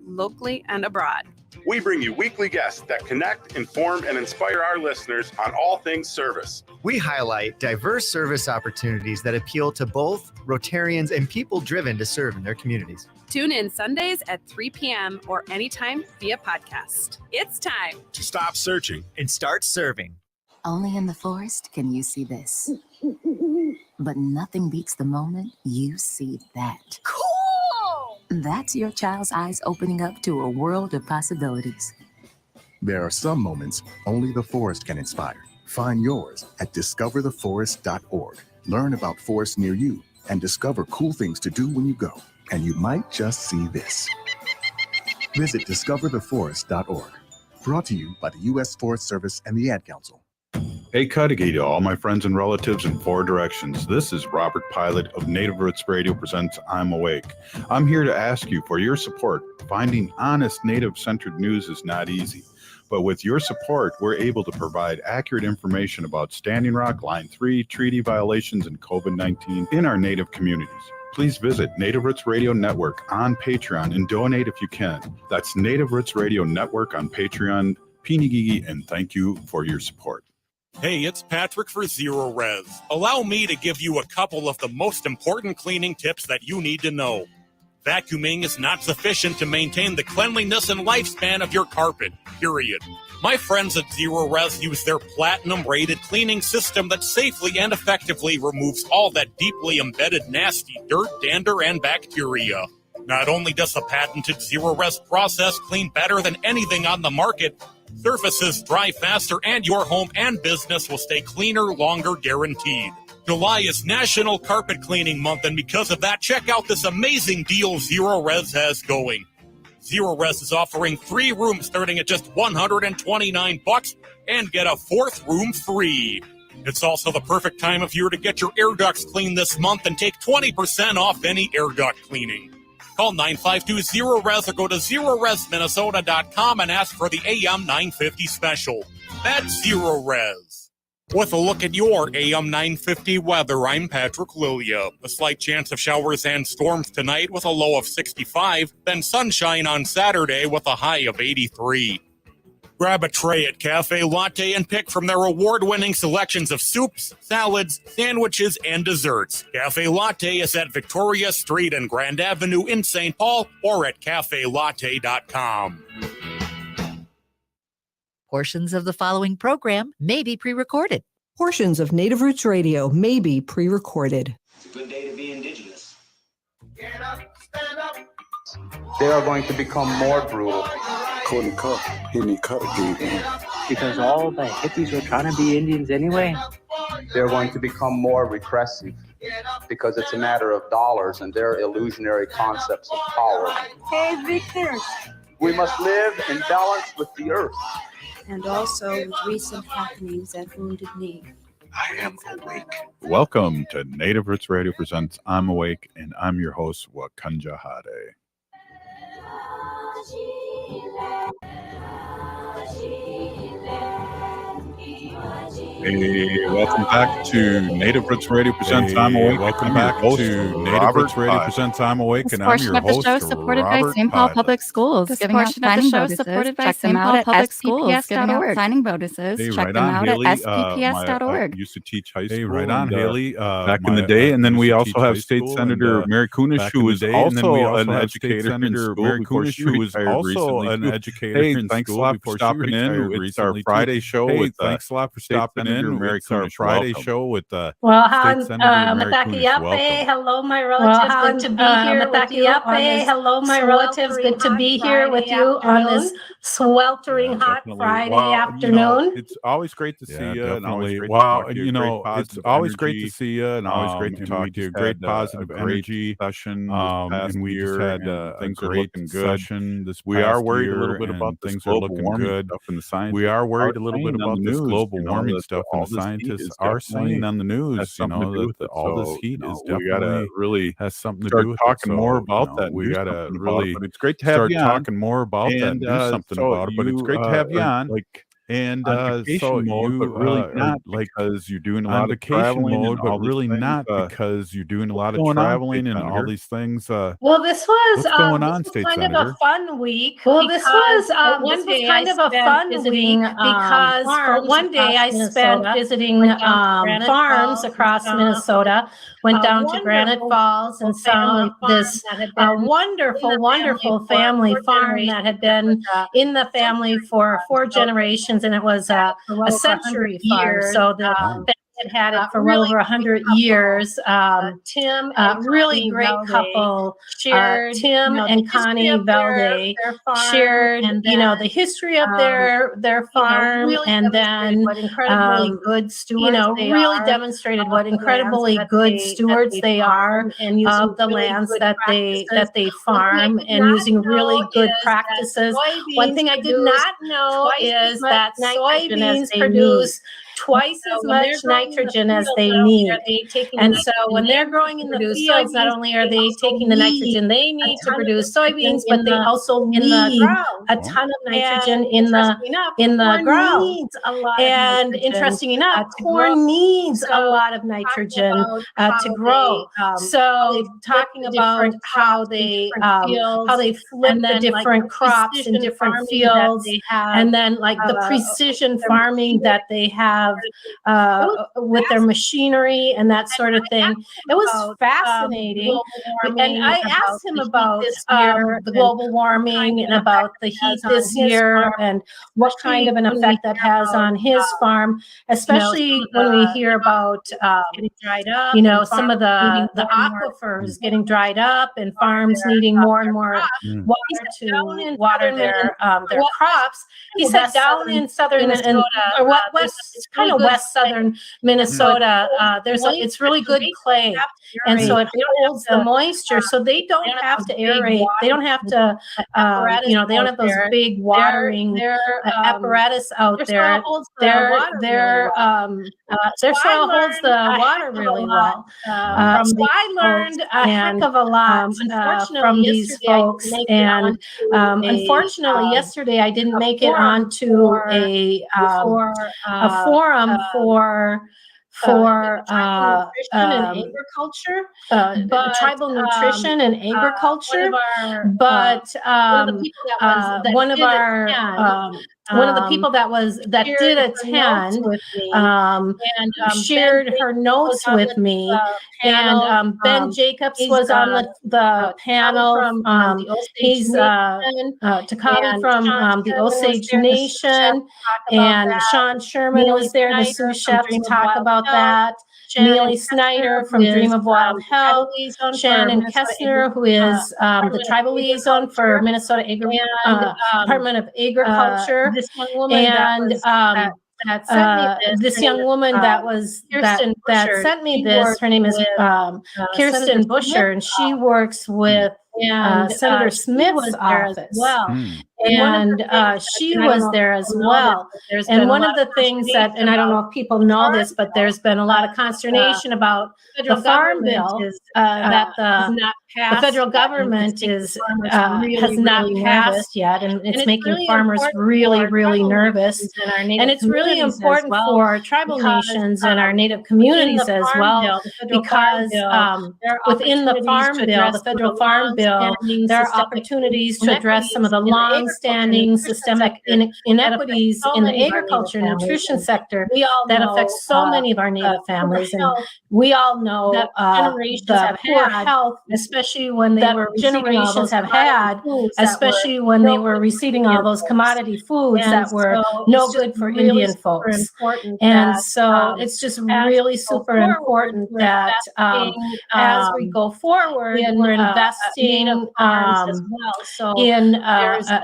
locally and abroad. We bring you weekly guests that connect, inform, and inspire our listeners on all things service. We highlight diverse service opportunities that appeal to both Rotarians and people driven to serve in their communities. Tune in Sundays at 3 p.m. or anytime via podcast. It's time To stop searching And start serving. Only in the forest can you see this. But nothing beats the moment you see that. cool. That's your child's eyes opening up to a world of possibilities. There are some moments only the forest can inspire. Find yours at discovertheforest.org. Learn about forests near you and discover cool things to do when you go. And you might just see this. Visit discovertheforest.org. Brought to you by the U.S. Forest Service and the Ad Council. Hey, Cudahy to all my friends and relatives in four directions. This is Robert Pilot of Native Roots Radio presents I'm Awake. I'm here to ask you for your support. Finding honest Native-centered news is not easy. But with your support, we're able to provide accurate information about Standing Rock, Line 3, treaty violations, and COVID-19 in our Native communities. Please visit Native Roots Radio Network on Patreon and donate if you can. That's Native Roots Radio Network on Patreon. Pinigigi, and thank you for your support. Hey, it's Patrick for Zero Res. Allow me to give you a couple of the most important cleaning tips that you need to know. Vacuuming is not sufficient to maintain the cleanliness and lifespan of your carpet, period. My friends at Zero Res use their platinum-rated cleaning system that safely and effectively removes all that deeply embedded nasty dirt, dander, and bacteria. Not only does the patented Zero Res process clean better than anything on the market, surfaces dry faster, and your home and business will stay cleaner longer, guaranteed. July is National Carpet Cleaning Month, and because of that, check out this amazing deal Zero Res has going. Zero Res is offering 3 rooms starting at just $129 and get a 4th room free. It's also the perfect time of year to get your air ducts cleaned this month and take 20% off any air duct cleaning. Call 952-ZERO-RES or go to ZeroResMinnesota.com and ask for the AM 950 special. That's Zero Res. With a look at your AM 950 weather, I'm Patrick Lilia. A slight chance of showers and storms tonight with a low of 65, then sunshine on Saturday with a high of 83. Grab a tray at Cafe Latte and pick from their award-winning selections of soups, salads, sandwiches, and desserts. Cafe Latte is at Victoria Street and Grand Avenue in St. Paul or at cafelatte.com. Portions of the following program may be pre-recorded. Portions of Native Roots Radio may be pre-recorded. It's a good day to be indigenous. Get up, stand up. They are going to become more brutal. Couldn't cut, any cut again. Because all the hippies were trying to be Indians anyway. They're going to become more repressive because it's a matter of dollars and their illusionary concepts of power. Hey, Victor. We must live in balance with the earth. And also with recent happenings at Wounded Knee. I am awake. Welcome to Native Roots Radio presents I'm Awake, and I'm your host, Wakanja Hade. Hey, welcome back to Native Roots Radio presents I'm Awake. Welcome back to Native Roots Radio presents I'm Awake, and I'm your host, This portion of the show supported by St. Paul Public Schools, giving out signing bonuses. Check them out at SPPS.org. Signing bonuses. Check them out at SPPS.org. Used to teach high school. Hey, right on, Haley. Back in the day, and then we also have State Senator Mary Kunesh, who is also an educator in school. Mary Kunesh, who is also an educator in school. Hey, thanks a lot for stopping in. It's our Friday show. Hey, thanks a lot for stopping in. Mary Kunesh, Friday show with State Senator Mary Kunesh. Hello, my relatives. Good to be here with you. Hello, my relatives. Good to be here with you on this sweltering hot Friday afternoon. It's always great to see you. And always great it's always great to see you, and always great to talk to you. Great positive energy session, and we just had things are looking good. We are worried a little bit about things are looking good. We are worried a little bit about this global warming stuff, and the scientists are saying on the news, that all this heat is definitely really has something to do with talking more about that. We got to really it's great to have start you talking more about that and do something about it. But it's great to have you on. And on vacation so mode, you but really are not like because you're doing a on lot of vacation traveling mode, and but all these really things. not because you're doing a lot of going on, traveling State and all Senator? these things. Well, this was What's going on, State kind Senator? of a fun week. Well, this was kind of a fun week because for one day I spent visiting farms across Minnesota. Went down to Granite Falls and saw this wonderful family farm that had been in the family for 4 generations, and it was a century farm. So the family had it for well over 100 years. Tim, really great couple. Tim and Connie Velde shared, the history of their farm, and then good stewards. Really demonstrated what incredibly good stewards they are of the lands that they farm, and using really good practices. One thing I did not know is that soybeans produce twice as much nitrogen as they need. And so when they're growing in the fields, not only are they taking the nitrogen they need to produce soybeans, but they also need a ton of nitrogen in the ground. And interesting enough, corn needs a lot of nitrogen to grow. So talking about how they flip the different crops in different fields, and then like the precision farming that they have with their machinery and that sort of thing. It was fascinating. And I asked him about the global warming and about the heat this year and what kind of an effect that has on his farm, especially when we hear about, some of the aquifers getting dried up and farms needing more and more water to water their crops. He said down in southern Minnesota, or kind of west southern Minnesota, it's really good clay, and so it holds the moisture. So they don't have to aerate. They don't have to, they don't have those big watering apparatus out there. Their soil holds the water really well. So I learned a heck of a lot from these folks, and unfortunately, yesterday I didn't make it onto a forum for agriculture, but tribal nutrition and agriculture. But one of the people that did attend shared her notes with me, and Ben Jacobs was on the panel. He's Takabi from the Osage Nation, and Sean Sherman was there, the sous chef, to talk about that. Neely Snyder from Dream of Wild Health, Shannon Kessner, who is the tribal liaison for Minnesota Department of Agriculture, and this young woman that sent me this. Her name is Kirsten Busher, and she works with Senator Smith's office. And she was there as well. And one of the things that, and I don't know if people know this, but there's been a lot of consternation about the farm bill that the federal government has not passed yet, and it's making farmers really, really nervous. And it's really important for tribal nations and our Native communities as well, because within the farm bill, the federal farm bill, there are opportunities to address some of the long-standing systemic inequities in the agriculture and nutrition sector that affects so many of our Native families. And we all know that the poor health, especially when they were receiving all those commodity foods that were no good for Indian folks. And so it's just really super important that as we go forward, we're investing in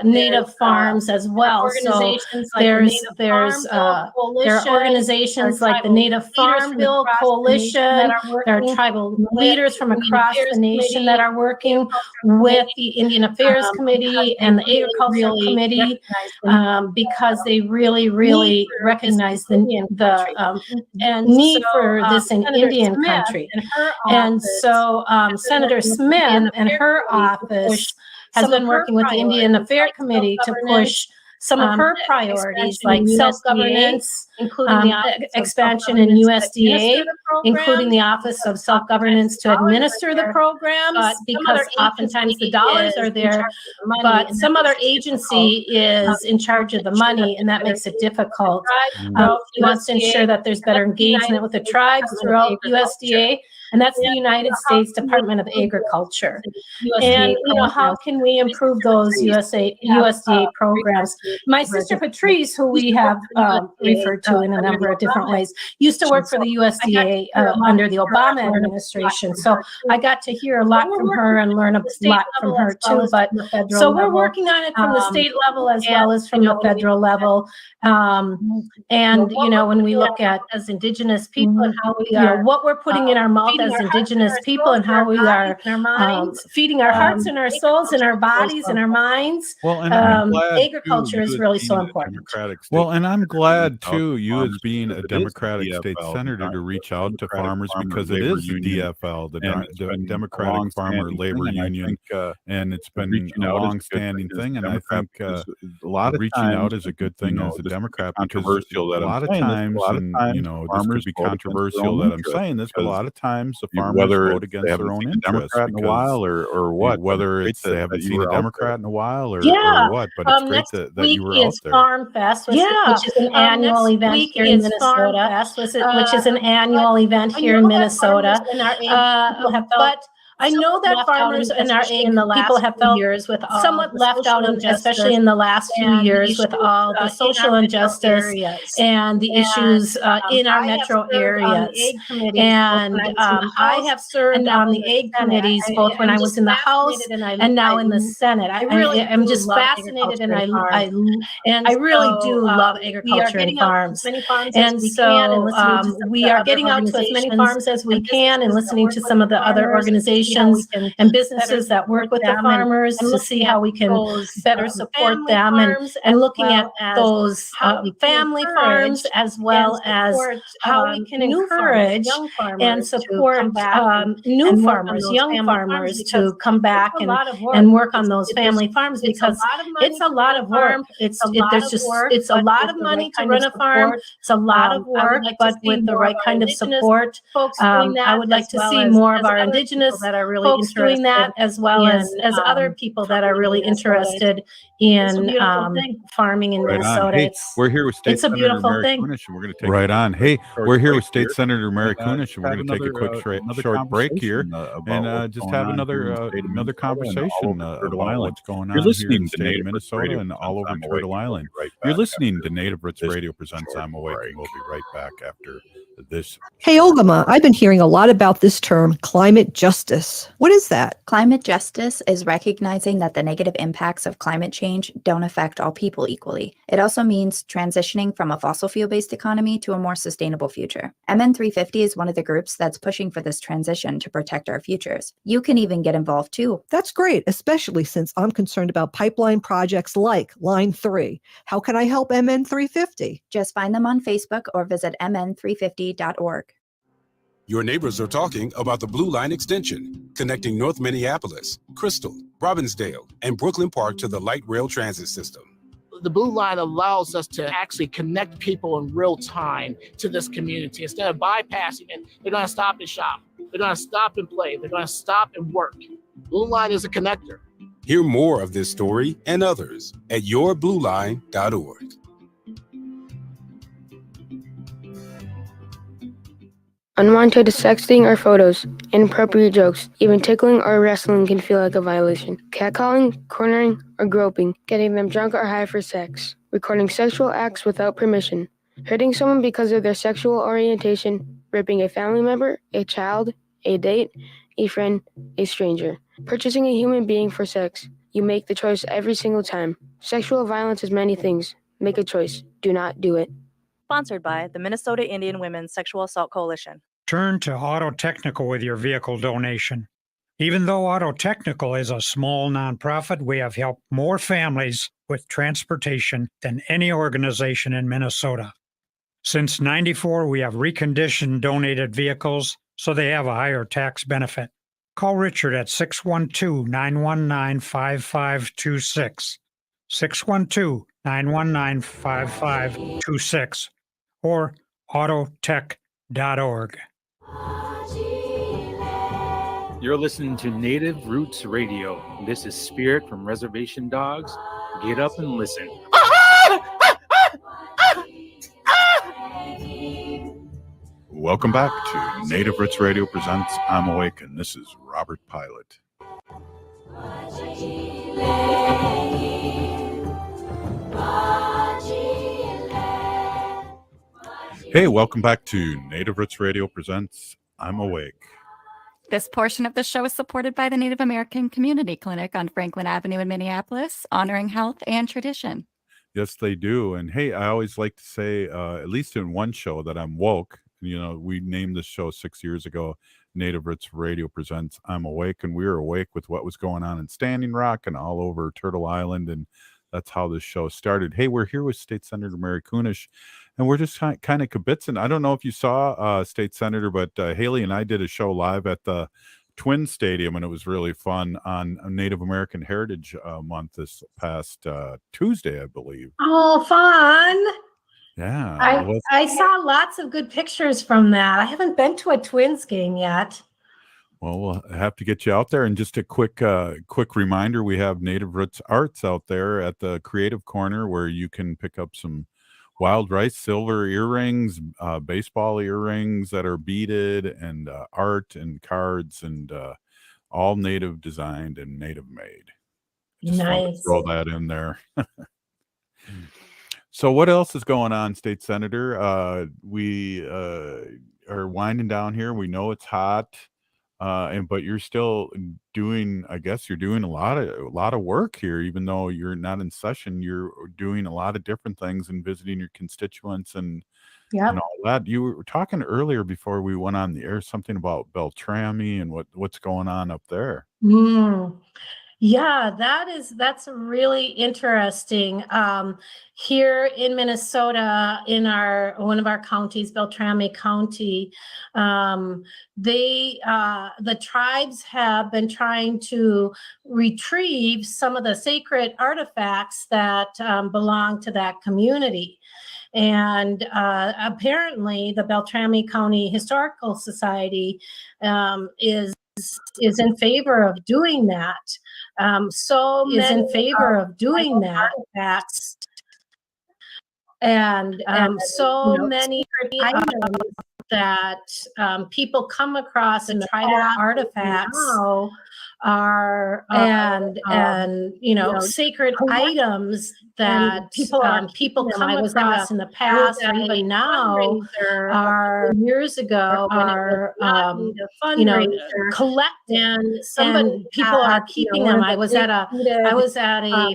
Native farms as well. So there are organizations like the Native Farm Bill Coalition. There are tribal leaders from across the nation that are working with the Indian Affairs Committee and the Agricultural Committee, because they really, really recognize the need for this in Indian country. And so Senator Smith and her office has been working with the Indian Affairs Committee to push some of her priorities, like self-governance, including the expansion in USDA, including the Office of Self-Governance to administer the programs, because oftentimes the dollars are there, but some other agency is in charge of the money, and that makes it difficult. He wants to ensure that there's better engagement with the tribes throughout USDA, and that's the United States Department of Agriculture. And, how can we improve those USDA programs? My sister Patrice, who we have referred to in a number of different ways, used to work for the USDA under the Obama administration. So I got to hear a lot from her and learn a lot from her too. But so we're working on it from the state level as well as from the federal level. And, when we look at as Indigenous people and how we are, what we're putting in our mouth as Indigenous people and how we are feeding our hearts and our souls and our bodies and our minds. Well, and I'm glad agriculture is really so important. Well, and I'm glad too, you as being a Democratic state senator, to reach out to farmers, because it is the DFL, the Democratic Farmer Labor Union, and it's been a long-standing thing. And I think a lot of reaching out is a good thing as a Democrat, because a lot of times, this could be controversial that I'm saying this, but a lot of times the farmers vote against their own interests in a while, or what? Whether it's they haven't seen a Democrat in a while, or what. But it's great that you were out there. Farm Fest, which is an annual event here in Minnesota. Which is an annual event here in Minnesota. But I know that farmers and our people have felt somewhat left out, especially in the last few years, with all the social injustice and the issues in our metro areas. And I have served on the aid committees, both when I was in the House and now in the Senate. I really am just fascinated, and I really do love agriculture and farms. And so we are getting out to as many farms as we can and listening to some of the other organizations and businesses that work with the farmers to see how we can better support them, and looking at those family farms, as well as how we can encourage and support new farmers, young farmers, to come back and work on those family farms, because it's a lot of work. It's a lot of money to run a farm. It's a lot of work, but with the right kind of support, I would like to see more of our Indigenous folks doing that, as well as other people that are really interested in farming in Minnesota. Hey, we're here with State Senator Mary Kunesh, and we're going to take right on. Hey, we're here with State Senator Mary Kunesh, and we're going to take a quick short break here and just have another conversation about what's going on here in the state of Minnesota and all over Turtle Island. You're listening to Native Roots Radio presents I'm Awake, and we'll be right back after this. Hey, Olgama, I've been hearing a lot about this term, climate justice. What is that? Climate justice is recognizing that the negative impacts of climate change don't affect all people equally. It also means transitioning from a fossil fuel-based economy to a more sustainable future. MN350 is one of the groups that's pushing for this transition to protect our futures. You can even get involved too. That's great, especially since I'm concerned about pipeline projects like Line 3. How can I help MN350? Just find them on Facebook or visit mn350.org. Your neighbors are talking about the Blue Line extension, connecting North Minneapolis, Crystal, Robbinsdale, and Brooklyn Park to the light rail transit system. The Blue Line allows us to actually connect people in real time to this community. Instead of bypassing it, they're going to stop and shop. They're going to stop and play. They're going to stop and work. Blue Line is a connector. Hear more of this story and others at yourblueline.org. Unwanted sexting or photos, inappropriate jokes, even tickling or wrestling can feel like a violation. Catcalling, cornering, or groping, getting them drunk or high for sex, recording sexual acts without permission, hurting someone because of their sexual orientation, ripping a family member, a child, a date, a friend, a stranger, purchasing a human being for sex. You make the choice every single time. Sexual violence is many things. Make a choice. Do not do it. Sponsored by the Minnesota Indian Women's Sexual Assault Coalition. Turn to Auto Technical with your vehicle donation. Even though Auto Technical is a small nonprofit, we have helped more families with transportation than any organization in Minnesota. Since '94, we have reconditioned donated vehicles so they have a higher tax benefit. Call Richard at 612-919-5526. 919-5526 or autotech.org. You're listening to Native Roots Radio. This is Spirit from Reservation Dogs. Get up and listen. Welcome back to Native Roots Radio presents I'm Awake, and this is Robert Pilot. Hey, welcome back to Native Roots Radio presents I'm Awake. This portion of the show is supported by the Native American Community Clinic on Franklin Avenue in Minneapolis, honoring health and tradition. Yes, they do. And hey, I always like to say, at least in one show, that I'm woke. You know, we named this show 6 years ago, Native Roots Radio presents I'm Awake, and we were awake with what was going on in Standing Rock and all over Turtle Island, and that's how this show started. Hey, we're here with State Senator Mary Kunesh, and we're just kind of kibitzing. I don't know if you saw State Senator, but Haley and I did a show live at the Twin Stadium, and it was really fun on Native American Heritage Month this past Tuesday, I believe. Oh, fun. Yeah. I saw lots of good pictures from that. I haven't been to a Twins game yet. Well, we'll have to get you out there. And just a quick reminder, we have Native Roots Arts out there at the Creative Corner where you can pick up some wild rice silver earrings, baseball earrings that are beaded, and art and cards, and all native designed and native made. Just nice. Throw that in there. So what else is going on, State Senator? We are winding down here. We know it's hot, but you're still doing, I guess you're doing a lot of work here, even though you're not in session. You're doing a lot of different things and visiting your constituents and all that. You were talking earlier before we went on the air, something about Beltrami and what's going on up there. Yeah, that's really interesting. Here in Minnesota, in one of our counties, Beltrami County, the tribes have been trying to retrieve some of the sacred artifacts that belong to that community. And apparently the Beltrami County Historical Society is in favor of doing that. So many items that people come across in tribal artifacts are sacred items that people come across in the past or even now are years ago are collected, and people are keeping them. I was at a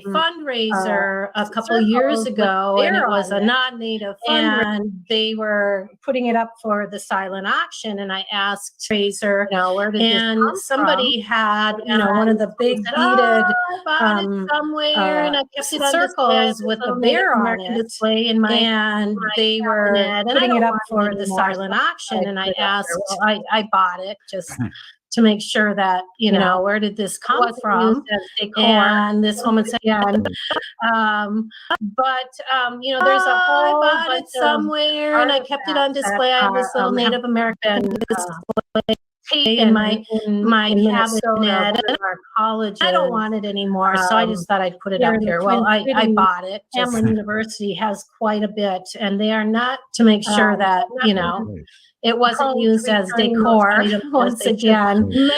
fundraiser a couple of years ago, and it was a non-native fundraiser, and they were putting it up for the silent auction, and I asked Fraser, and somebody had one of the big beaded somewhere, and I kept it circles with the bear on it, and they were putting it up for the silent auction, and I asked, I bought it just to make sure that where did this come from, and this woman said, there's a whole bunch somewhere, and I kept it on display. I have this little Native American display in my cabinet in our colleges. I don't want it anymore, so I just thought I'd put it up here. Well, I bought it. Hamlin University has quite a bit, and they are not to make sure that it wasn't used as decor once again. There's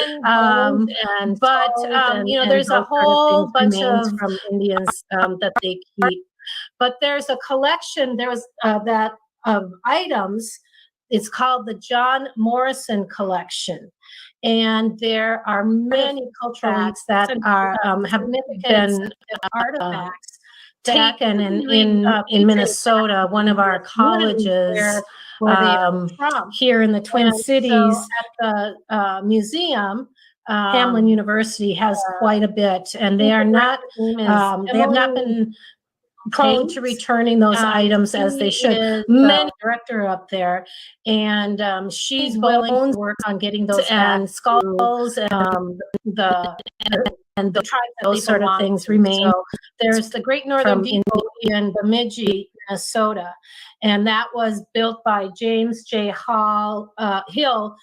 a whole bunch of from Indians that they keep. But there's a collection. There was of items. It's called the John Morrison Collection, and there are many cultural artifacts that are have been artifacts taken in Minnesota, one of our colleges here in the Twin Cities. At the museum, Hamlin University has quite a bit, and they are not they have not been prone to returning those items as they should. Many director up there, and she's willing to work on getting those and skulls and the tribes, those sort of things remain. So there's the Great Northern Depot in Bemidji, Minnesota, and that was built by James J. Hill,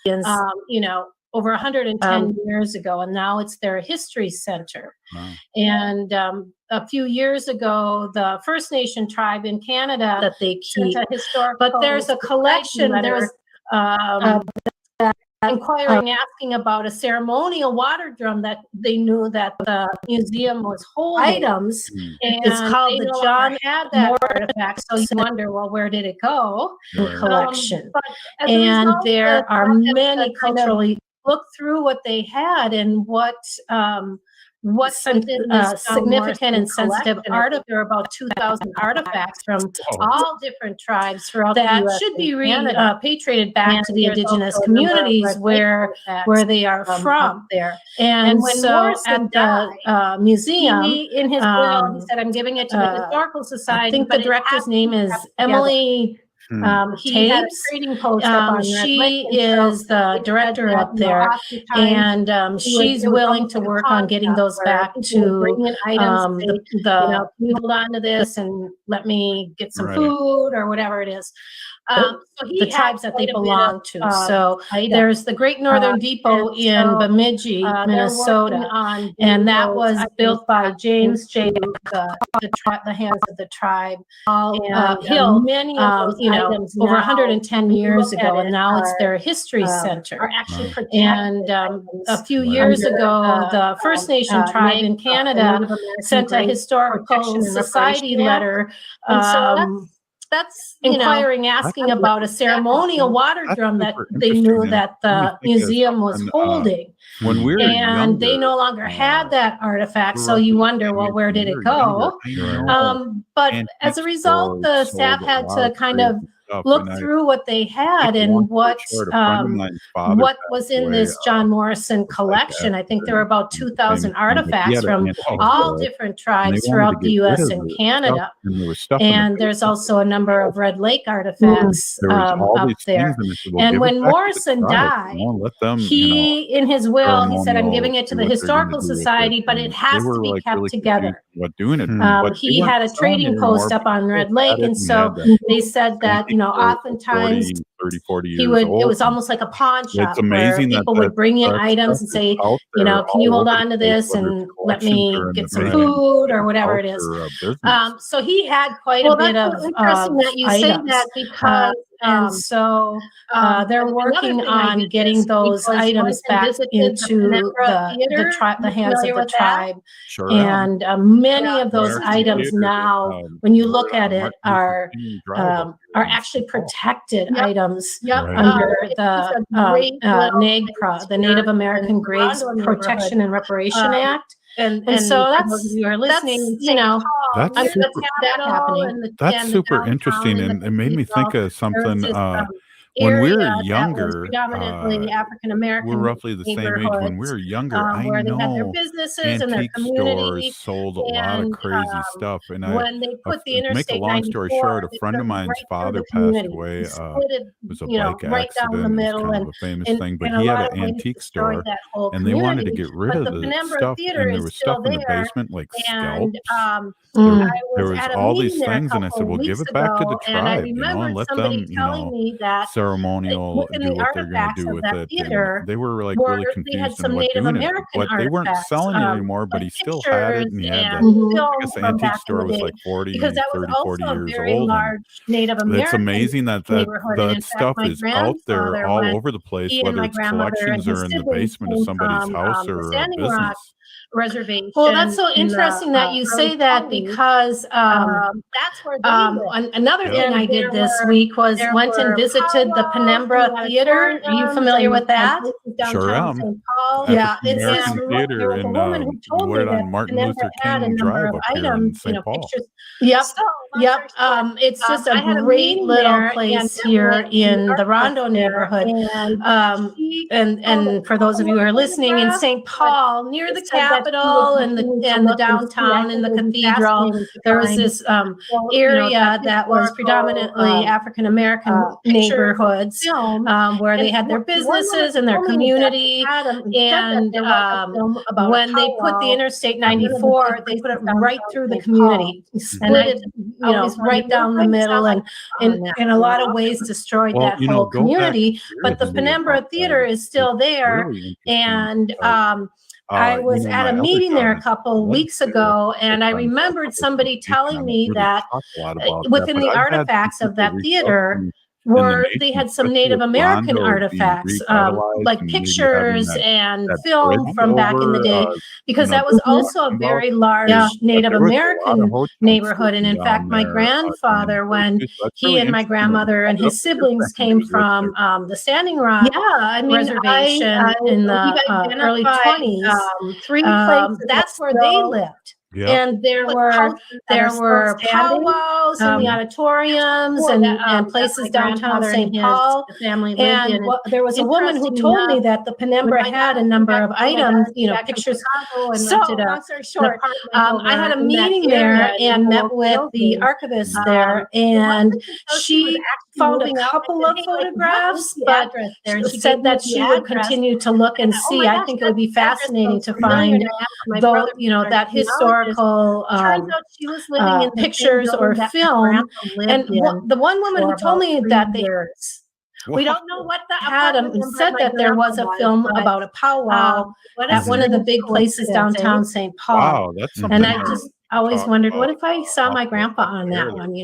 over 110 years ago, and now it's their history center. Wow. And a few years ago, the First Nation tribe in Canada that they keep, but there's a collection. There's inquiring, asking about a ceremonial water drum that they knew that the museum was holding. Items, and it's called the John had that artifact. So you wonder, well, where did it go? The collection. And there are many culturally look through what they had and what's significant and sensitive artifacts. There are about 2,000 artifacts from all different tribes throughout the US should be repatriated back to the indigenous communities where they are from. There. And when so at the museum, in his will, he said, "I'm giving it to the Historical Society." I think the director's name is Emily. He had a trading post up on she is the director up there, and she's willing to work on getting those back to bring in items. Can you hold on to this and let me get some food or whatever it is. So the tribes that they belong to. So there's the Great Northern Depot in Bemidji, Minnesota, and that was built by James J. the hands of the tribe. Hill, many of those items over 110 years ago, and now it's their history center. Are actually protected. And a few years ago, the First Nation tribe in Canada sent a historical society letter. That's inquiring, asking about a ceremonial water drum that they knew that the museum was holding. When we were and they no longer had that artifact, so you wonder, well, where did it go? But as a result, the staff had to kind of look through what they had and what was in this John Morrison collection. I think there were about 2,000 artifacts from all different tribes throughout the U.S. and Canada. And there's also a number of Red Lake artifacts up there. And when Morrison died, he, in his will, he said, "I'm giving it to the Historical Society, but it has to be kept together." He had a trading post up on Red Lake, and so they said that, oftentimes 30, 40 years it was almost like a pawn shop. It's amazing where people would bring in items and say, can you hold on to this and let me get some food or whatever it is. So he had quite a bit of interesting that you say that, because and so they're working on getting those items back into the hands of the tribe. And many of those items now, when you look at it, are actually protected items under the NAGPRA, the Native American Graves Protection and Reparation Act. And so that's, you are listening, that's super interesting. And it made me think of something. When we were younger, predominantly African American, we're roughly the same age. When we were younger, I know they had their businesses and their community stores sold a lot of crazy stuff. And when they put the to make a long story short, a friend of mine's father passed away. It was a bike right accident. down the middle, it was kind of a famous thing, but he had an antique store, and they wanted to get rid of the stuff. And there was stuff in the basement, like scalps. There was all these things, and I said, "Well, give it back to the tribe, and let them, ceremonial do what they're going to do with it." And they were like really confused on what doing it, but they weren't selling it anymore. But he still had it, and he had I guess the antique store was like 40 years old. It's amazing that that stuff is out there all over the place, whether it's collections or in the basement of somebody's house or a business. Reservation. Well, that's so interesting that you say that, because that's where another thing I did this week was went and visited the Penumbra Theater. Are you familiar with that? Sure am. Yeah, African American Theater there was a in woman who told me right that on Martin Penumbra Luther had a King number Drive of up here in items, St. Paul. pictures. Yep, yep. It's just a great little place here in the Rondo neighborhood. And for those of you who are listening, in St. Paul, near the Capitol and the downtown and the cathedral, there was this area that was predominantly African American neighborhoods where they had their businesses and their community. And when they put the Interstate 94, they put it right through the community, split it, right down the middle, and in a lot of ways destroyed that whole community. But the Penumbra Theater is still there, and I was at a meeting there a couple weeks ago, and I remembered somebody telling me that within the artifacts of that theater they had some Native American artifacts, like pictures and film from back in the day, because that was also a very large Native American neighborhood. And in fact, my grandfather, when he and my grandmother and his siblings came from the Standing Rock Reservation in the early 20s, that's where they lived. Yep. And there were powwows in the auditoriums and places downtown St. Paul. And there was a woman who told me that the Penumbra had a number of items, pictures. So, long story short, I had a meeting there and met with the archivist there, and she found a couple of photographs, but said that she would continue to look and see. I think it would be fascinating to find that historical pictures or film. And the one woman who told me that we don't know what that had said that there was a film about a powwow at one of the big places downtown St. Paul. Wow, that's something. And I just always wondered, what if I saw my grandpa on that one,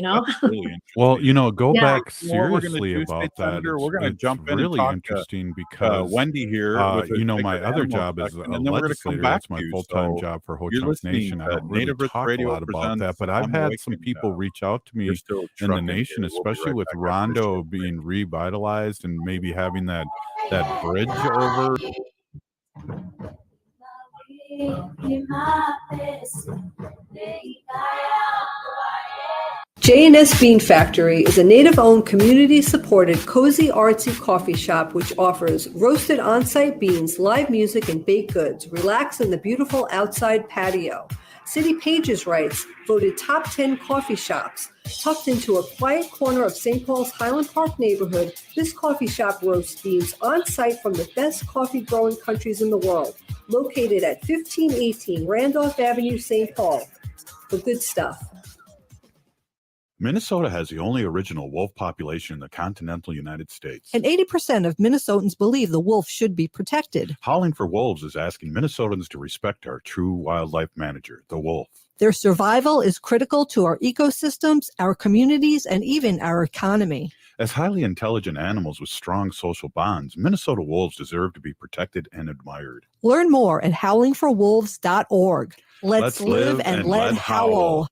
Well, go back Well, seriously about that. Senator, we're going to It's jump in really and talk interesting to because Wendy here. my other job is a legislator. That's my full-time job for Ho-Chunk Nation. I don't really talk a lot about that, but I've had some people reach out to me in the nation, especially with Rondo being revitalized and maybe having that bridge over. J&S Bean Factory is a native-owned, community-supported, cozy, artsy coffee shop which offers roasted on-site beans, live music, and baked goods. Relax in the beautiful outside patio. City Pages writes, voted top 10 coffee shops. Tucked into a quiet corner of St. Paul's Highland Park neighborhood, this coffee shop roasts beans on-site from the best coffee-growing countries in the world. Located at 1518 Randolph Avenue, St. Paul. The good stuff. Minnesota has the only original wolf population in the continental United States. And 80% of Minnesotans believe the wolf should be protected. Howling for Wolves is asking Minnesotans to respect our true wildlife manager, the wolf. Their survival is critical to our ecosystems, our communities, and even our economy. As highly intelligent animals with strong social bonds, Minnesota wolves deserve to be protected and admired. Learn more at howlingforwolves.org. Let's live and let howl.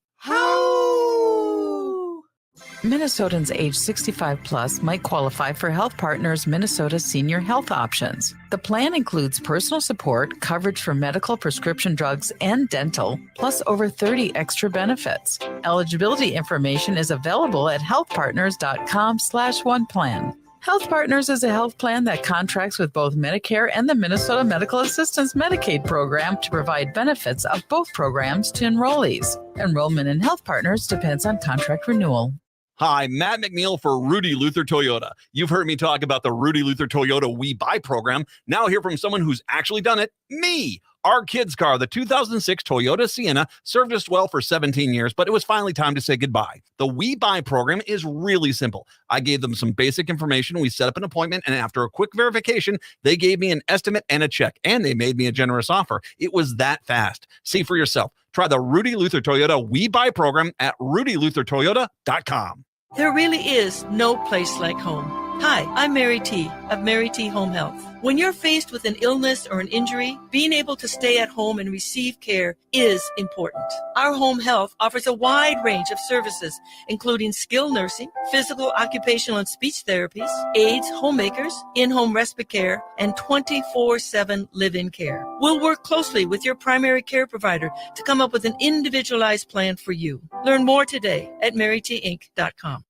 Minnesotans age 65 plus might qualify for Health Partners Minnesota Senior Health Options. The plan includes personal support, coverage for medical, prescription drugs, and dental, plus over 30 extra benefits. Eligibility information is available at healthpartners.com/oneplan. Health Partners is a health plan that contracts with both Medicare and the Minnesota Medical Assistance Medicaid program to provide benefits of both programs to enrollees. Enrollment in Health Partners depends on contract renewal. Hi, Matt McNeil for Rudy Luther Toyota. You've heard me talk about the Rudy Luther Toyota We Buy program. Now hear from someone who's actually done it, me. Our kids' car, the 2006 Toyota Sienna, served us well for 17 years, but it was finally time to say goodbye. The We Buy program is really simple. I gave them some basic information. We set up an appointment, and after a quick verification, they gave me an estimate and a check, and they made me a generous offer. It was that fast. See for yourself. Try the Rudy Luther Toyota We Buy program at rudyluthertoyota.com. There really is no place like home. Hi, I'm Mary T. of Mary T. Home Health. When you're faced with an illness or an injury, being able to stay at home and receive care is important. Our home health offers a wide range of services, including skilled nursing, physical, occupational, and speech therapies, aides, homemakers, in-home respite care, and 24/7 live-in care. We'll work closely with your primary care provider to come up with an individualized plan for you. Learn more today at marytinc.com.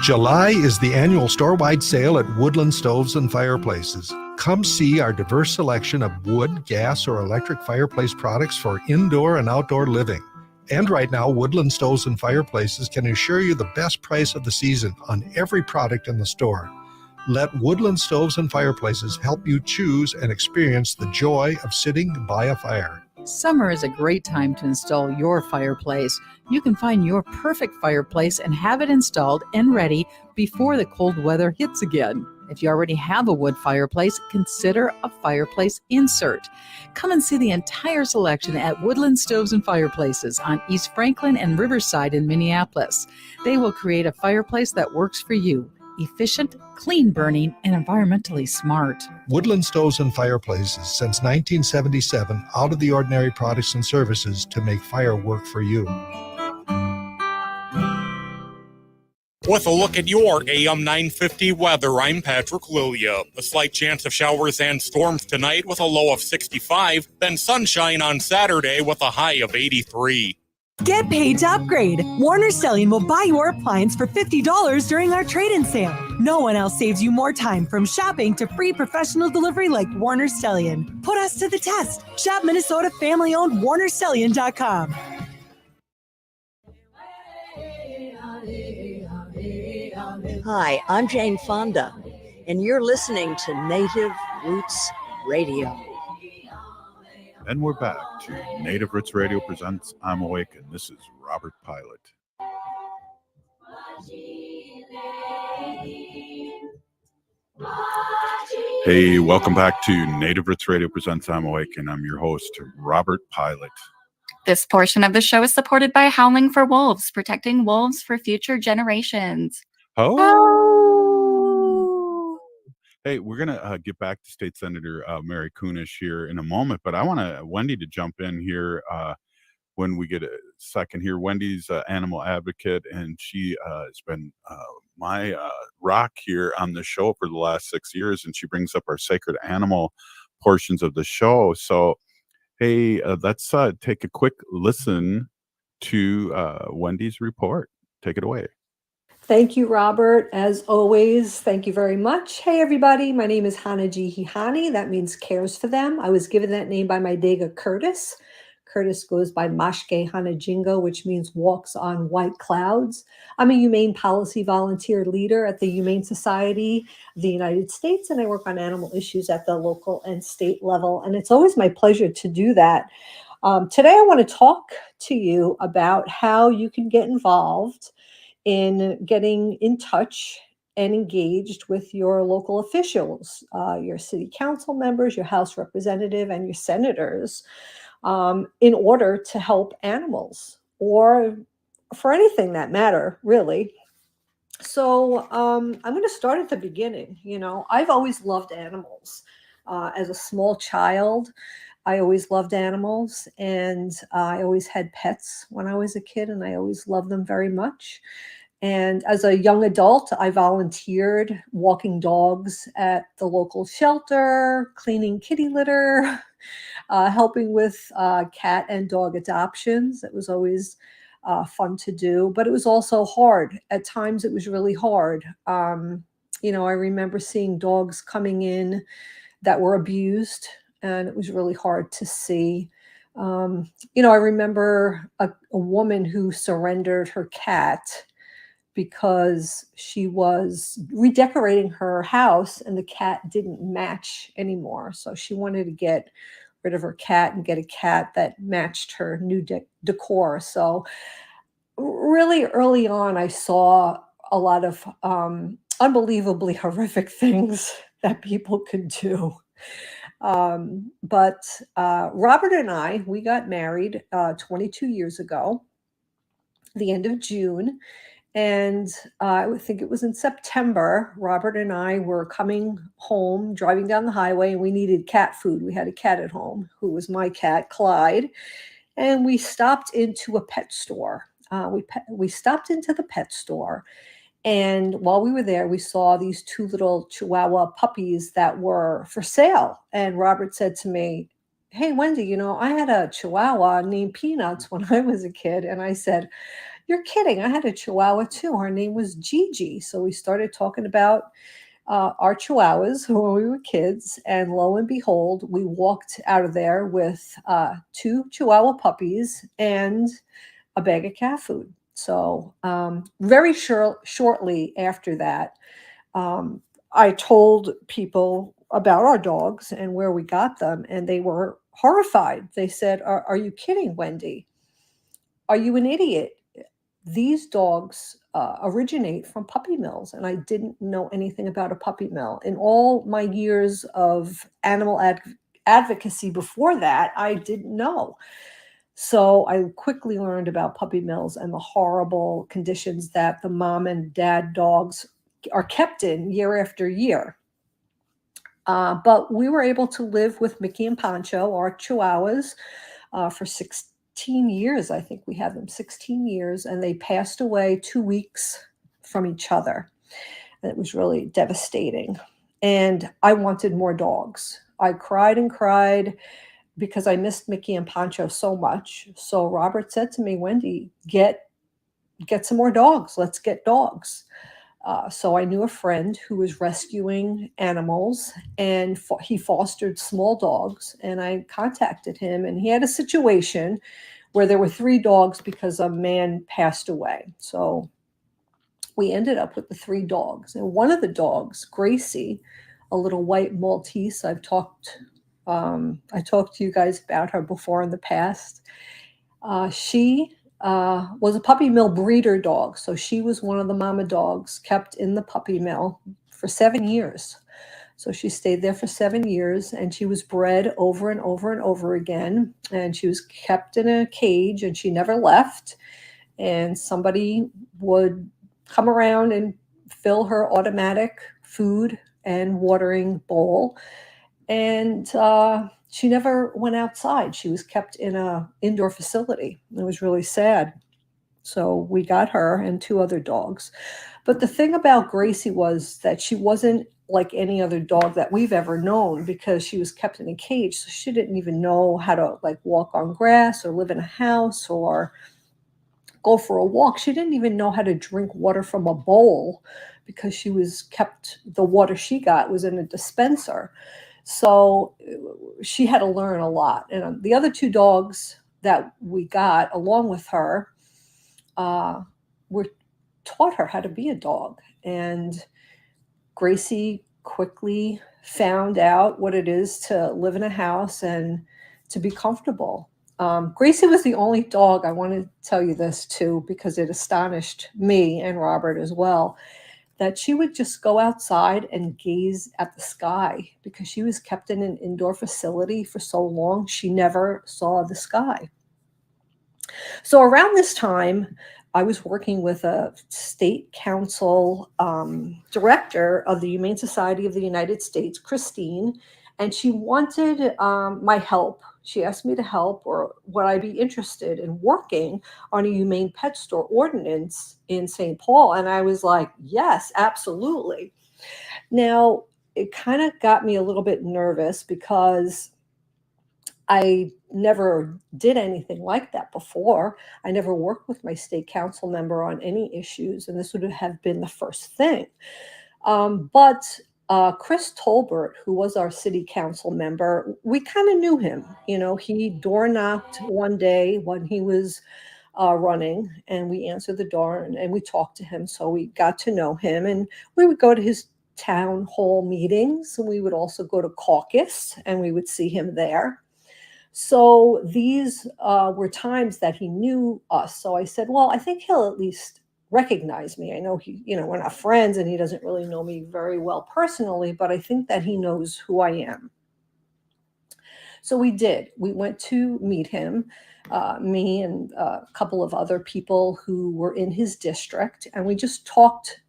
July is the annual store-wide sale at Woodland Stoves and Fireplaces. Come see our diverse selection of wood, gas, or electric fireplace products for indoor and outdoor living. And right now, Woodland Stoves and Fireplaces can assure you the best price of the season on every product in the store. Let Woodland Stoves and Fireplaces help you choose and experience the joy of sitting by a fire. Summer is a great time to install your fireplace. You can find your perfect fireplace and have it installed and ready before the cold weather hits again. If you already have a wood fireplace, consider a fireplace insert. Come and see the entire selection at Woodland Stoves and Fireplaces on East Franklin and Riverside in Minneapolis. They will create a fireplace that works for you. Efficient, clean burning, and environmentally smart. Woodland Stoves and Fireplaces, since 1977, out of the ordinary products and services to make fire work for you. With a look at your AM 950 weather, I'm Patrick Lilia. A slight chance of showers and storms tonight with a low of 65, then sunshine on Saturday with a high of 83. Get paid to upgrade. Warner Stellian will buy your appliance for $50 during our trade-in sale. No one else saves you more time from shopping to free professional delivery like Warner Stellian. Put us to the test. Shop Minnesota family-owned WarnerStellian.com. Hi, I'm Jane Fonda, and you're listening to Native Roots Radio. And we're back to Native Roots Radio presents I'm Awake, and this is Robert Pilot. Hey, welcome back to Native Roots Radio presents I'm Awake, and I'm your host, Robert Pilot. This portion of the show is supported by Howling for Wolves, protecting wolves for future generations. Hey, we're going to get back to State Senator Mary Kunesh here in a moment, but I want Wendy to jump in here when we get a second here. Wendy's an animal advocate, and she has been my rock here on the show for the last 6 years, and she brings up our sacred animal portions of the show. So, hey, let's take a quick listen to Wendy's report. Take it away. Thank you, Robert. As always, thank you very much. Hey, everybody. My name is Hanaji Hihani. That means cares for them. I was given that name by my Dega Curtis. Curtis goes by Mashke Hanajingo, which means walks on white clouds. I'm a humane policy volunteer leader at the Humane Society of the United States, and I work on animal issues at the local and state level. And it's always my pleasure to do that. Today, I want to talk to you about how you can get involved in getting in touch and engaged with your local officials, your city council members, your House representative, and your senators in order to help animals or for anything that matter, really. So I'm going to start at the beginning. You know, I've always loved animals. As a small child, I always loved animals, and I always had pets when I was a kid, and I always loved them very much. And as a young adult, I volunteered walking dogs at the local shelter, cleaning kitty litter, helping with cat and dog adoptions. It was always fun to do, but it was also hard. At times, it was really hard. You know, I remember seeing dogs coming in that were abused, and it was really hard to see. You know, I remember a woman who surrendered her cat because she was redecorating her house and the cat didn't match anymore. So she wanted to get rid of her cat and get a cat that matched her new decor. So really early on, I saw a lot of unbelievably horrific things that people could do. But Robert and I, we got married 22 years ago, the end of June. And I think it was in September, Robert and I were coming home, driving down the highway, and we needed cat food. We had a cat at home who was my cat, Clyde. And we stopped into a pet store. We stopped into the pet store. And while we were there, we saw these 2 little Chihuahua puppies that were for sale. And Robert said to me, "Hey, Wendy, I had a Chihuahua named Peanuts when I was a kid." And I said, "You're kidding. I had a Chihuahua too. Her name was Gigi." So we started talking about our Chihuahuas when we were kids. And lo and behold, we walked out of there with 2 Chihuahua puppies and a bag of cat food. So very shortly after that, I told people about our dogs and where we got them, and they were horrified. They said, are you kidding, Wendy? Are you an idiot? These dogs originate from puppy mills, and I didn't know anything about a puppy mill. In all my years of animal advocacy before that, I didn't know. So I quickly learned about puppy mills and the horrible conditions that the mom and dad dogs are kept in year after year. But we were able to live with Mickey and Pancho, our Chihuahuas, for 16 years. I think we had them 16 years, and they passed away 2 weeks from each other. And it was really devastating. And I wanted more dogs. I cried and cried because I missed Mickey and Pancho so much. So Robert said to me, "Wendy, get some more dogs. Let's get dogs." So I knew a friend who was rescuing animals, and he fostered small dogs. And I contacted him, and he had a situation where there were 3 dogs because a man passed away. So we ended up with the 3 dogs. And one of the dogs, Gracie, a little white Maltese, I talked to you guys about her before in the past. She was a puppy mill breeder dog. So she was one of the mama dogs kept in the puppy mill for 7 years. So she stayed there for 7 years, and she was bred over and over and over again. And she was kept in a cage, and she never left. And somebody would come around and fill her automatic food and watering bowl. And she never went outside. She was kept in an indoor facility. It was really sad. So we got her and 2 other dogs. But the thing about Gracie was that she wasn't like any other dog that we've ever known, because she was kept in a cage. So she didn't even know how to walk on grass or live in a house or go for a walk. She didn't even know how to drink water from a bowl, because she was kept, the water she got was in a dispenser. So she had to learn a lot. And the other 2 dogs that we got along with her were taught her how to be a dog. And Gracie quickly found out what it is to live in a house and to be comfortable. Gracie was the only dog, I want to tell you this too, because it astonished me and Robert as well, that she would just go outside and gaze at the sky, because she was kept in an indoor facility for so long, she never saw the sky. So around this time, I was working with a state council director of the Humane Society of the United States, Christine, and she wanted my help. She asked me to help, or would I be interested in working on a humane pet store ordinance in St. Paul? And I was like, yes, absolutely. Now, it kind of got me a little bit nervous, because I never did anything like that before. I never worked with my state council member on any issues, and this would have been the first thing. But Chris Tolbert, who was our city council member, we kind of knew him. He door knocked one day when he was running, and we answered the door and we talked to him. So we got to know him, and we would go to his town hall meetings. We would also go to caucus, and we would see him there. So these were times that he knew us. So I said, well, I think he'll at least recognize me. I know we're not friends, and he doesn't really know me very well personally, but I think that he knows who I am. So we did. We went to meet him. me and a couple of other people who were in his district, and we just talked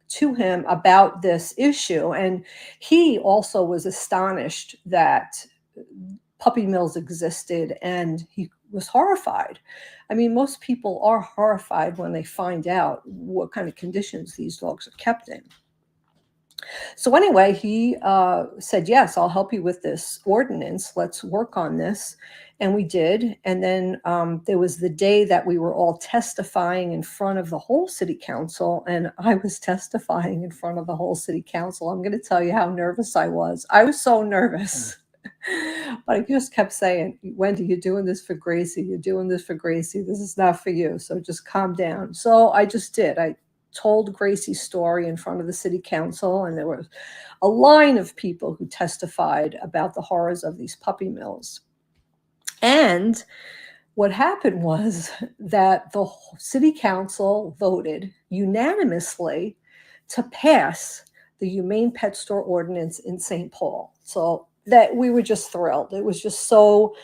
to him about this issue. And he also was astonished that puppy mills existed, and he was horrified. I mean, most people are horrified when they find out what kind of conditions these dogs are kept in. So anyway, he said, yes, I'll help you with this ordinance. Let's work on this. And we did. And then there was the day that we were all testifying in front of the whole city council. And I was testifying in front of the whole city council. I'm going to tell you how nervous I was. I was so nervous. But I just kept saying, Wendy, you're doing this for Gracie. You're doing this for Gracie. This is not for you. So just calm down. So I just did. I told Gracie's story in front of the city council, and there was a line of people who testified about the horrors of these puppy mills. And what happened was that the city council voted unanimously to pass the Humane Pet Store Ordinance in St. Paul. So that we were just thrilled. It was just so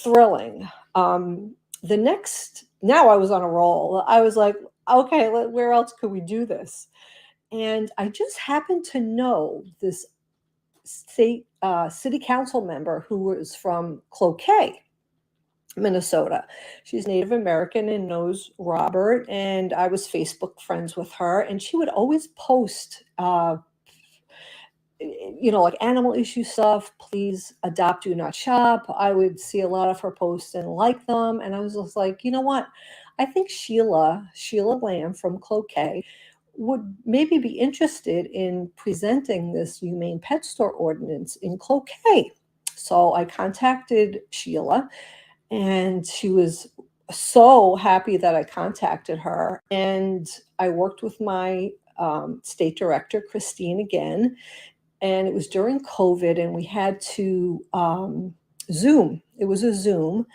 thrilling. Now I was on a roll. I was like, okay, where else could we do this? And I just happened to know this city council member who was from Cloquet, Minnesota. She's Native American and knows Robert, and I was Facebook friends with her, and she would always post like animal issue stuff. Please adopt, do not shop. I would see a lot of her posts and like them. And I was just like, you know what? I think Sheila Lamb from Cloquet would maybe be interested in presenting this Humane Pet Store Ordinance in Cloquet. So I contacted Sheila, and she was so happy that I contacted her. And I worked with my state director, Christine, again. And it was during COVID, and we had to Zoom. It was a Zoom.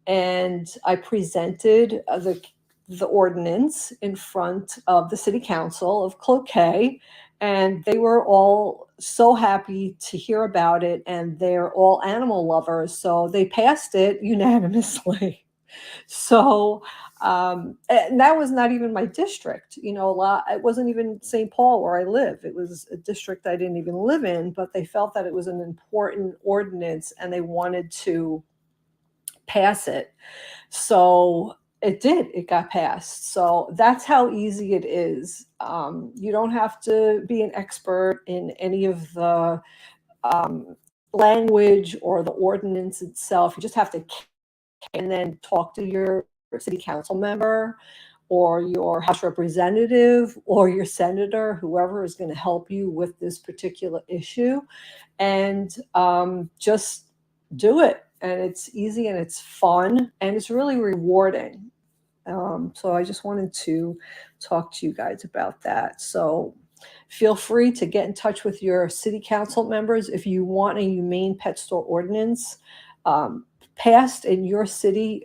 And I presented the ordinance in front of the city council of Cloquet. And they were all so happy to hear about it. And they're all animal lovers. So they passed it unanimously. So, and that was not even my district, it wasn't even St. Paul where I live. It was a district I didn't even live in, but they felt that it was an important ordinance and they wanted to pass it. So it got passed. So that's how easy it is. You don't have to be an expert in any of the language or the ordinance itself. You just have to and then talk to your city council member or your House representative or your senator, whoever is going to help you with this particular issue, and just do it. And it's easy and it's fun and it's really rewarding. So I just wanted to talk to you guys about that. So feel free to get in touch with your city council members if you want a Humane Pet Store Ordinance passed in your city.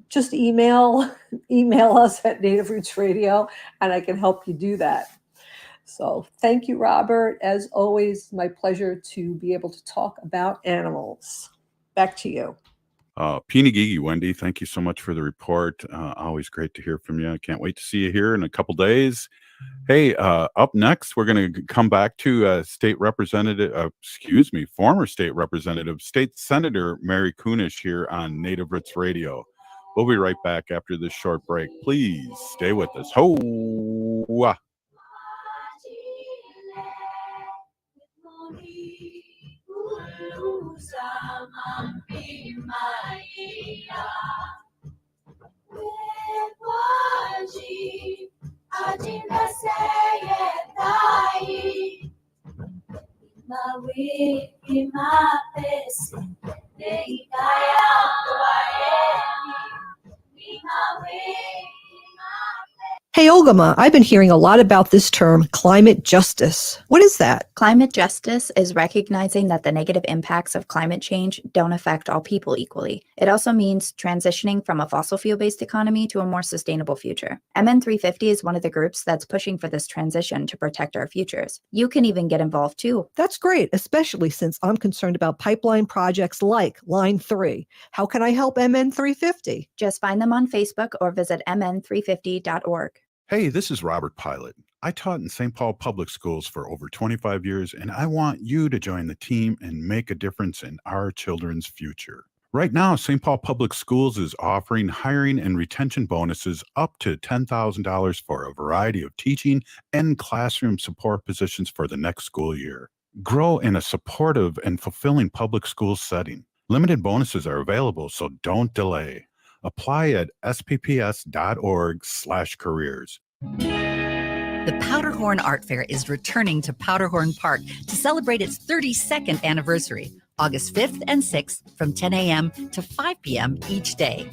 Just email us at Native Roots Radio, and I can help you do that. So thank you, Robert. As always, my pleasure to be able to talk about animals. Back to you. Pinagigi, Wendy, thank you so much for the report. Always great to hear from you. I can't wait to see you here in a couple days. Hey, up next, we're going to come back to former state representative, State Senator Mary Kunesh here on Native Roots Radio. We'll be right back after this short break. Please stay with us. Ho! Hey, Olgama, I've been hearing a lot about this term, climate justice. What is that? Climate justice is recognizing that the negative impacts of climate change don't affect all people equally. It also means transitioning from a fossil fuel-based economy to a more sustainable future. MN350 is one of the groups that's pushing for this transition to protect our futures. You can even get involved too. That's great, especially since I'm concerned about pipeline projects like Line 3. How can I help MN350? Just find them on Facebook or visit mn350.org. Hey, this is Robert Pilot. I taught in St. Paul Public Schools for over 25 years, and I want you to join the team and make a difference in our children's future. Right now, St. Paul Public Schools is offering hiring and retention bonuses up to $10,000 for a variety of teaching and classroom support positions for the next school year. Grow in a supportive and fulfilling public school setting. Limited bonuses are available, so don't delay. Apply at spps.org/careers. The Powderhorn Art Fair is returning to Powderhorn Park to celebrate its 32nd anniversary, August 5th and 6th from 10 a.m. to 5 p.m. each day.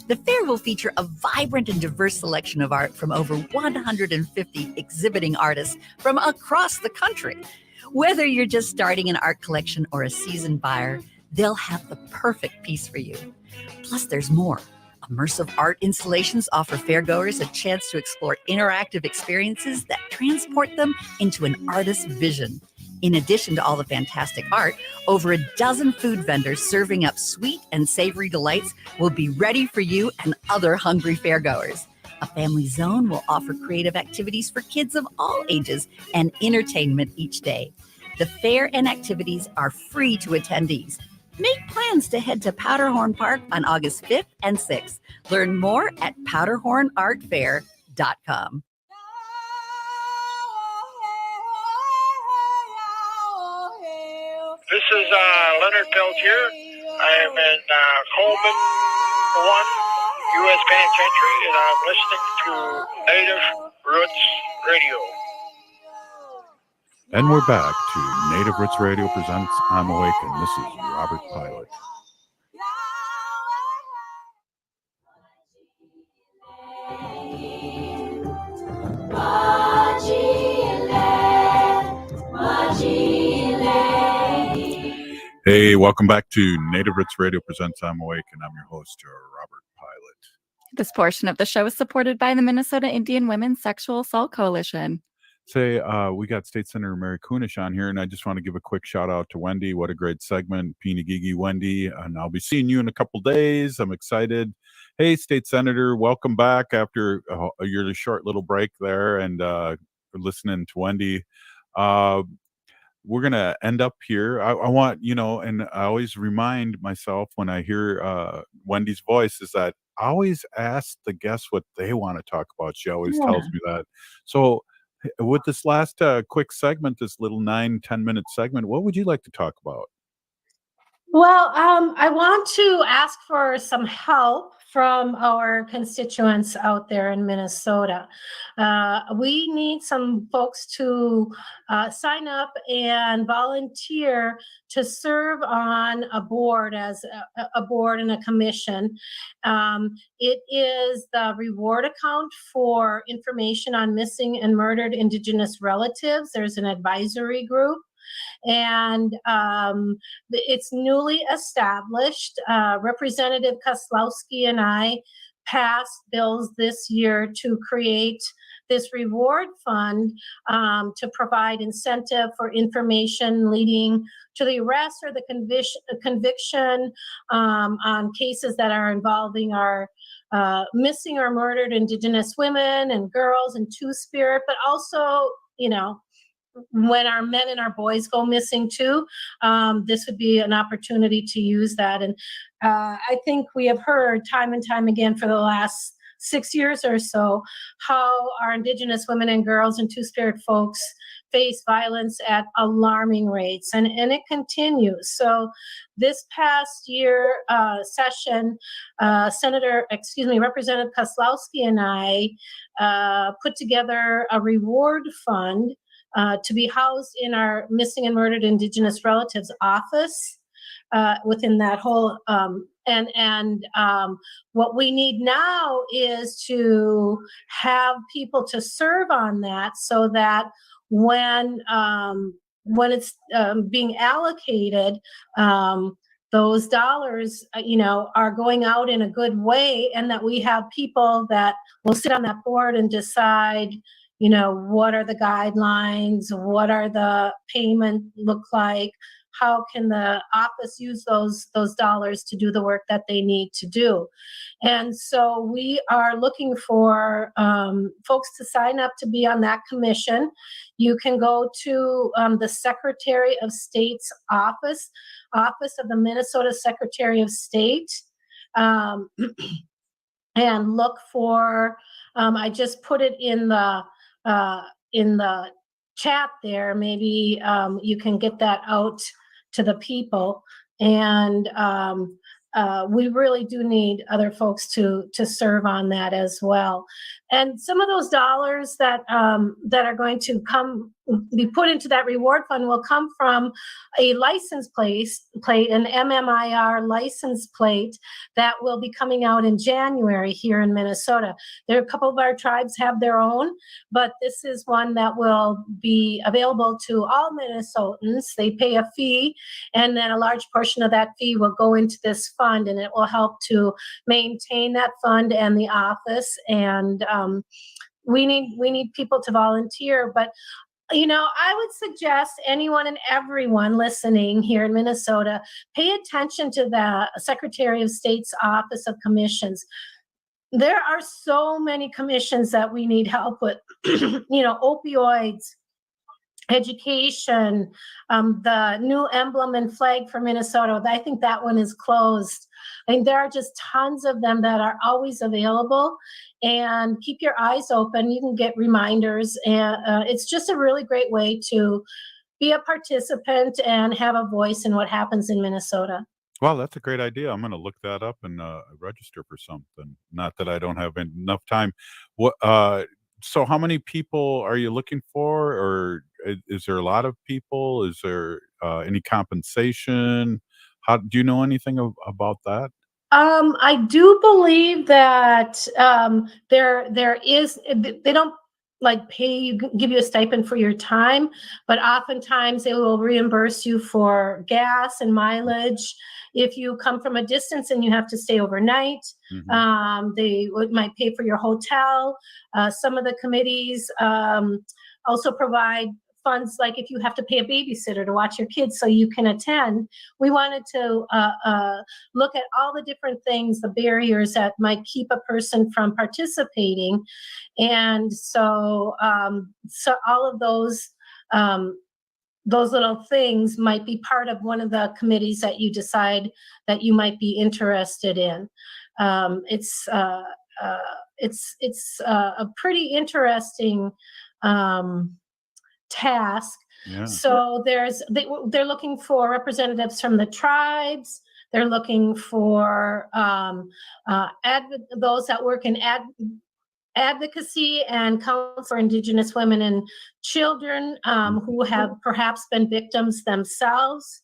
The fair will feature a vibrant and diverse selection of art from over 150 exhibiting artists from across the country. Whether you're just starting an art collection or a seasoned buyer, they'll have the perfect piece for you. Plus, there's more. Immersive art installations offer fairgoers a chance to explore interactive experiences that transport them into an artist's vision. In addition to all the fantastic art, over a dozen food vendors serving up sweet and savory delights will be ready for you and other hungry fairgoers. A family zone will offer creative activities for kids of all ages and entertainment each day. The fair and activities are free to attendees. Make plans to head to Powderhorn Park on August 5th and 6th. Learn more at powderhornartfair.com. This is Leonard Peltier. I am in Coleman 1, U.S. Penitentiary, and I'm listening to Native Roots Radio. And we're back to Native Roots Radio presents I'm Awake, and this is Robert Pilot. Hey, welcome back to Native Roots Radio presents I'm Awake, and I'm your host, Robert Pilot. This portion of the show is supported by the Minnesota Indian Women's Sexual Assault Coalition. Say, we got State Senator Mary Kunesh on here, and I just want to give a quick shout out to Wendy. What a great segment, Pinagigi Wendy, and I'll be seeing you in a couple days. I'm excited. Hey, State Senator, welcome back after your short little break there, and listening to Wendy. We're going to end up here. I want, and I always remind myself when I hear Wendy's voice is that I always ask the guests what they want to talk about. She always tells me that. So with this last quick segment, this little 9-10 minute segment, what would you like to talk about? Well, I want to ask for some help from our constituents out there in Minnesota. We need some folks to sign up and volunteer to serve on a board as a board and a commission. It is the reward account for information on missing and murdered Indigenous relatives. There's an advisory group. And it's newly established. Representative Koslowski and I passed bills this year to create this reward fund to provide incentive for information leading to the arrest or the conviction on cases that are involving our missing or murdered Indigenous women and girls and Two-Spirit, but also, when our men and our boys go missing too, this would be an opportunity to use that. And I think we have heard time and time again for the last 6 years or so how our Indigenous women and girls and Two-Spirit folks face violence at alarming rates, and it continues. So this past year session, Representative Koslowski and I put together a reward fund to be housed in our missing and murdered Indigenous relatives office. within that whole what we need now is to have people to serve on that, so that when it's being allocated, those dollars, are going out in a good way, and that we have people that will sit on that board and decide, what are the guidelines, what are the payment look like, how can the office use those dollars to do the work that they need to do. And so we are looking for folks to sign up to be on that commission. You can go to the Secretary of State's office of the Minnesota Secretary of State, and look for, I just put it in the chat there. Maybe you can get that out to the people. And we really do need other folks to serve on that as well. And some of those dollars that are going to be put into that reward fund will come from a license plate, an MMIR license plate that will be coming out in January here in Minnesota. There are a couple of our tribes have their own, but this is one that will be available to all Minnesotans. They pay a fee, and then a large portion of that fee will go into this fund, and it will help to maintain that fund and the office. And we need people to volunteer. But I would suggest anyone and everyone listening here in Minnesota pay attention to the Secretary of State's Office of Commissions. There are so many commissions that we need help with, opioids, education, the new emblem and flag for Minnesota. I think that one is closed. I think there are just tons of them that are always available, and keep your eyes open. You can get reminders, and it's just a really great way to be a participant and have a voice in what happens in Minnesota. Well, that's a great idea. I'm going to look that up and register for something. Not that I don't have enough time. What? So how many people are you looking for, or is there a lot of people? Is there any compensation? How do you know anything about that? I do believe that there is. They don't pay you, give you a stipend for your time, but oftentimes they will reimburse you for gas and mileage. If you come from a distance and you have to stay overnight, they might pay for your hotel. Some of the committees also provide funds, like if you have to pay a babysitter to watch your kids so you can attend. We wanted to look at all the different things, the barriers that might keep a person from participating. And so all of those little things might be part of one of the committees that you decide that you might be interested in. It's a pretty interesting task. Yeah. So they're looking for representatives from the tribes. They're looking for those that work in advocacy and counsel for Indigenous women and children who have perhaps been victims themselves.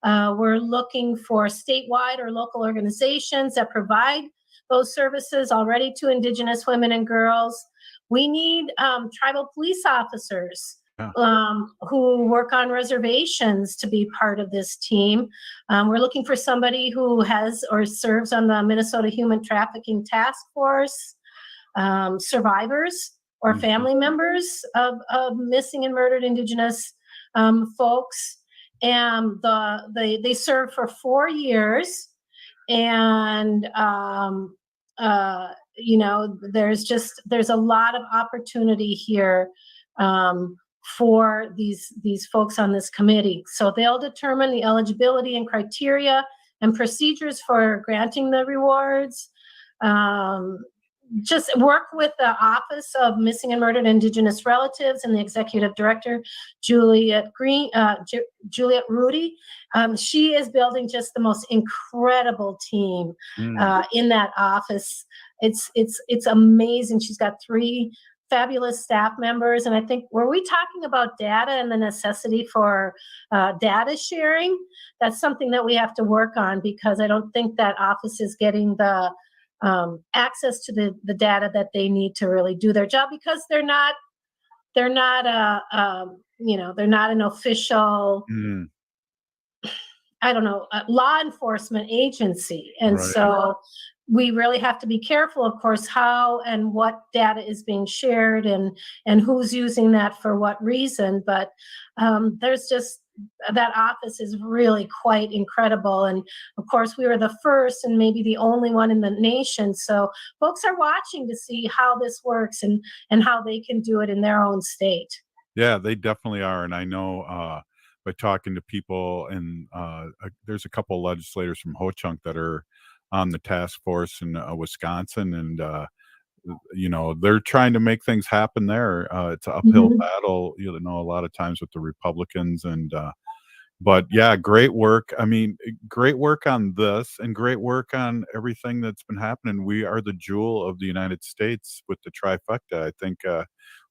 We're looking for statewide or local organizations that provide those services already to Indigenous women and girls. We need tribal police officers who work on reservations to be part of this team. We're looking for somebody who has or serves on the Minnesota Human Trafficking Task Force, survivors or family members of missing and murdered Indigenous folks. And they serve for 4 years. And there's a lot of opportunity here for these folks on this committee. So they'll determine the eligibility and criteria and procedures for granting the rewards. Just work with the Office of Missing and Murdered Indigenous Relatives and the Executive Director, Juliet Rudy. She is building just the most incredible team in that office. It's amazing. She's got three fabulous staff members. And I think, were we talking about data and the necessity for data sharing? That's something that we have to work on, because I don't think that office is getting the access to the data that they need to really do their job, because they're not an official, I don't know, law enforcement agency. And so we really have to be careful, of course, how and what data is being shared and who's using that for what reason. But there's just, that office is really quite incredible. And of course, we were the first and maybe the only one in the nation. So folks are watching to see how this works and how they can do it in their own state. Yeah, they definitely are. And I know by talking to people, and there's a couple of legislators from Ho-Chunk that are on the task force in Wisconsin, and they're trying to make things happen there. It's an uphill battle, a lot of times with the Republicans, and but yeah, great work. I mean, great work on this, and great work on everything that's been happening. We are the jewel of the United States with the trifecta. I think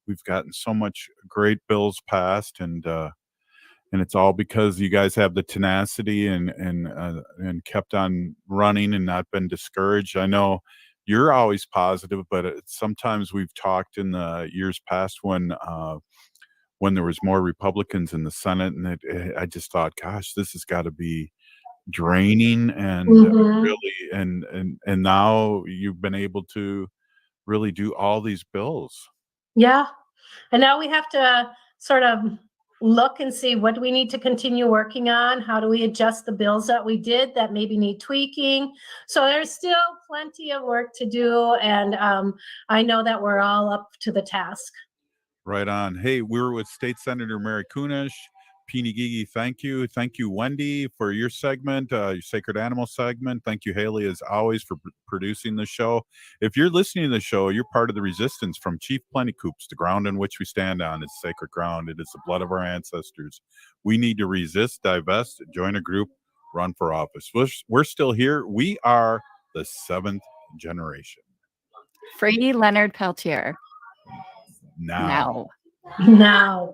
we've gotten so much great bills passed, and it's all because you guys have the tenacity and kept on running and not been discouraged. I know you're always positive, but sometimes we've talked in the years past when there was more Republicans in the Senate, and I just thought, gosh, this has got to be draining, and really, and now you've been able to really do all these bills. Yeah, and now we have to sort of look and see, what do we need to continue working on? How do we adjust the bills that we did that maybe need tweaking? So there's still plenty of work to do, and I know that we're all up to the task. Right on. Hey, we're with State Senator Mary Kunesh. Peeny Gigi, thank you. Thank you, Wendy, for your segment, your Sacred Animal segment. Thank you, Haley, as always, for producing the show. If you're listening to the show, you're part of the resistance from Chief Plenty Coops. The ground in which we stand on is sacred ground. It is the blood of our ancestors. We need to resist, divest, join a group, run for office. We're still here. We are the 7th generation. Free Leonard Peltier. Now. Now.